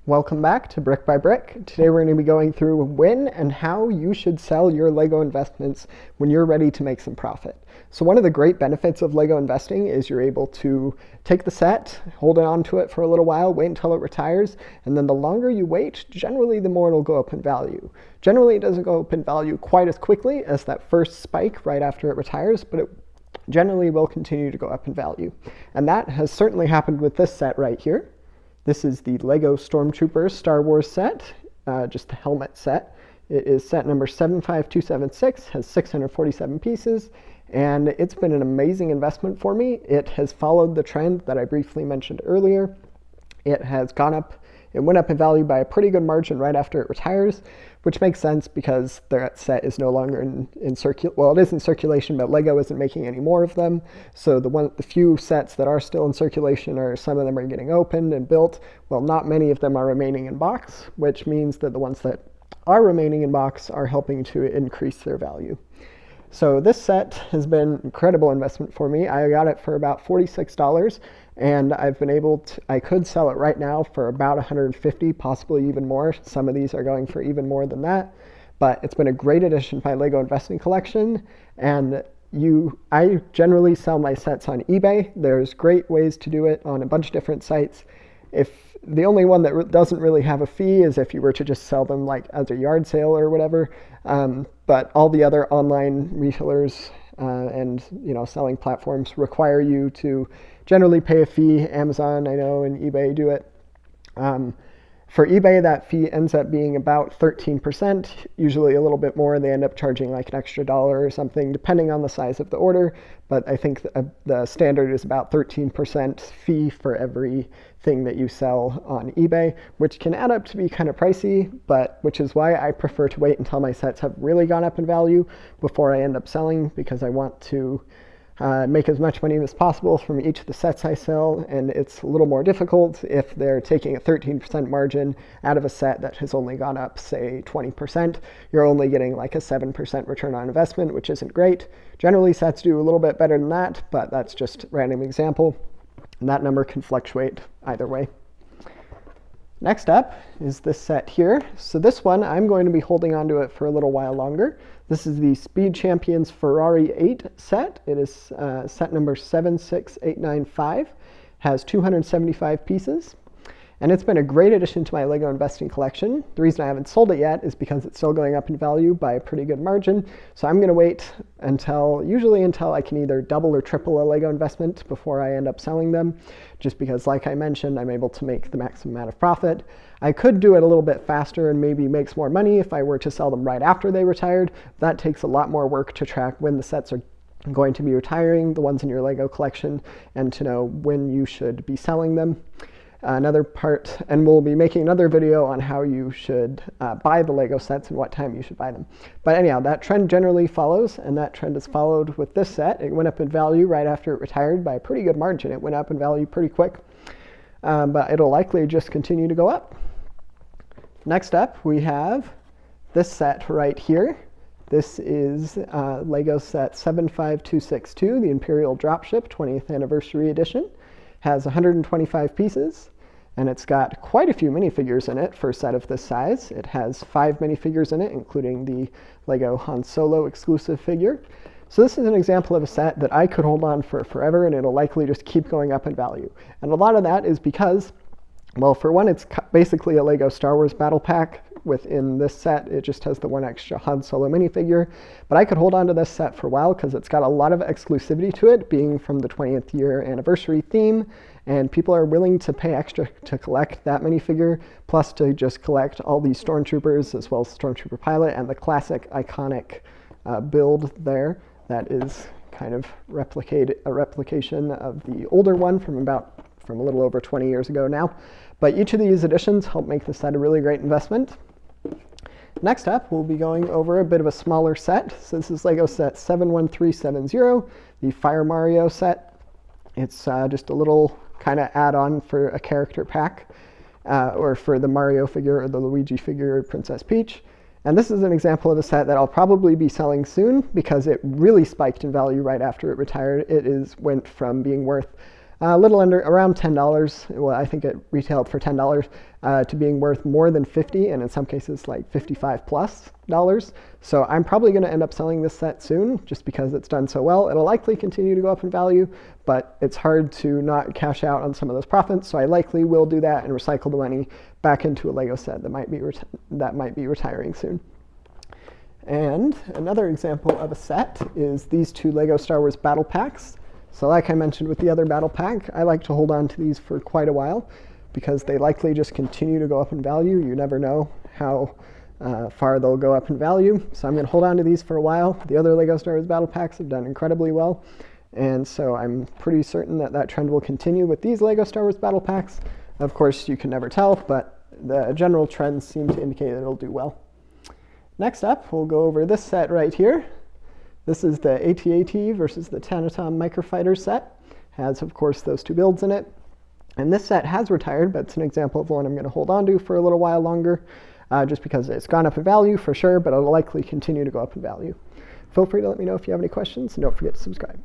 Welcome back to Brick by Brick. Today we're going to be going through when and how you should sell your Lego investments when you're ready to make some profit. So one of the great benefits of Lego investing is you're able to take the set, hold on to it for a little while, wait until it retires, and then the longer you wait, generally the more it'll go up in value. Generally it doesn't go up in value quite as quickly as that first spike right after it retires, but it generally will continue to go up in value. And that has certainly happened with this set right here. This is the Lego Stormtroopers Star Wars set, just the helmet set. It is set number 75276, has 647 pieces, and it's been an amazing investment for me. It has followed the trend that I briefly mentioned earlier. It has gone up, it went up in value by a pretty good margin right after it retires, which makes sense because that set is no longer in circulation. Well, it is in circulation, but Lego isn't making any more of them. So the few sets that are still in circulation, or some of them are getting opened and built. Well, not many of them are remaining in box, which means that the ones that are remaining in box are helping to increase their value. So this set has been an incredible investment for me. I got it for about $46, and I've been able to, I could sell it right now for about $150, possibly even more. Some of these are going for even more than that, but it's been a great addition to my Lego investing collection. And I generally sell my sets on eBay. There's great ways to do it on a bunch of different sites. If the only one that doesn't really have a fee is if you were to just sell them like as a yard sale or whatever. But all the other online retailers and selling platforms require you to generally pay a fee. Amazon, I know, and eBay do it. For eBay, that fee ends up being about 13%, usually a little bit more. They end up charging like an extra $1 or something, depending on the size of the order. But I think the standard is about 13% fee for everything that you sell on eBay, which can add up to be kind of pricey, but which is why I prefer to wait until my sets have really gone up in value before I end up selling, because I want to make as much money as possible from each of the sets I sell, and it's a little more difficult if they're taking a 13% margin out of a set that has only gone up, say, 20%. You're only getting like a 7% return on investment, which isn't great. Generally, sets do a little bit better than that, but that's just a random example, and that number can fluctuate either way. Next up is this set here. So this one, I'm going to be holding on to it for a little while longer. This is the Speed Champions Ferrari 8 set. It is set number 76895, has 275 pieces. And it's been a great addition to my Lego investing collection. The reason I haven't sold it yet is because it's still going up in value by a pretty good margin. So I'm going to wait usually until I can either double or triple a Lego investment before I end up selling them, just because, like I mentioned, I'm able to make the maximum amount of profit. I could do it a little bit faster and maybe make some more money if I were to sell them right after they retired. That takes a lot more work to track when the sets are going to be retiring, the ones in your Lego collection, and to know when you should be selling them. Another part, and we'll be making another video on how you should buy the Lego sets and what time you should buy them. But anyhow, that trend generally follows, and that trend is followed with this set. It went up in value right after it retired by a pretty good margin. It went up in value pretty quick, but it'll likely just continue to go up. Next up, we have this set right here. This is Lego set 75262, the Imperial Dropship 20th Anniversary Edition. Has 125 pieces, and it's got quite a few minifigures in it for a set of this size. It has 5 minifigures in it, including the Lego Han Solo exclusive figure. So this is an example of a set that I could hold on for forever, and it'll likely just keep going up in value. And a lot of that is because, well, for one, it's basically a Lego Star Wars battle pack. Within this set, it just has the one extra Han Solo minifigure. But I could hold on to this set for a while because it's got a lot of exclusivity to it, being from the 20th year anniversary theme. And people are willing to pay extra to collect that minifigure, plus to just collect all these Stormtroopers, as well as Stormtrooper Pilot, and the classic iconic build there that is kind of a replication of the older one from a little over 20 years ago now. But each of these additions help make the set a really great investment. Next up, we'll be going over a bit of a smaller set. So this is Lego set 71370, the Fire Mario set. It's just a little kind of add-on for a character pack, or for the Mario figure or the Luigi figure or Princess Peach. And this is an example of a set that I'll probably be selling soon because it really spiked in value right after it retired. It went from being worth A little under, around $10. Well, I think it retailed for $10 to being worth more than 50, and in some cases like 55 plus dollars. So I'm probably going to end up selling this set soon, just because it's done so well. It'll likely continue to go up in value, but it's hard to not cash out on some of those profits. So I likely will do that and recycle the money back into a Lego set that might be retiring soon. And another example of a set is these two Lego Star Wars battle packs. So like I mentioned with the other battle pack, I like to hold on to these for quite a while because they likely just continue to go up in value. You never know how far they'll go up in value. So I'm going to hold on to these for a while. The other Lego Star Wars battle packs have done incredibly well. And so I'm pretty certain that that trend will continue with these Lego Star Wars battle packs. Of course, you can never tell, but the general trends seem to indicate that it'll do well. Next up, we'll go over this set right here. This is the AT-AT versus the Tanatom Microfighter set. Has, of course, those two builds in it. And this set has retired, but it's an example of one I'm going to hold on to for a little while longer, just because it's gone up in value for sure, but it'll likely continue to go up in value. Feel free to let me know if you have any questions, and don't forget to subscribe.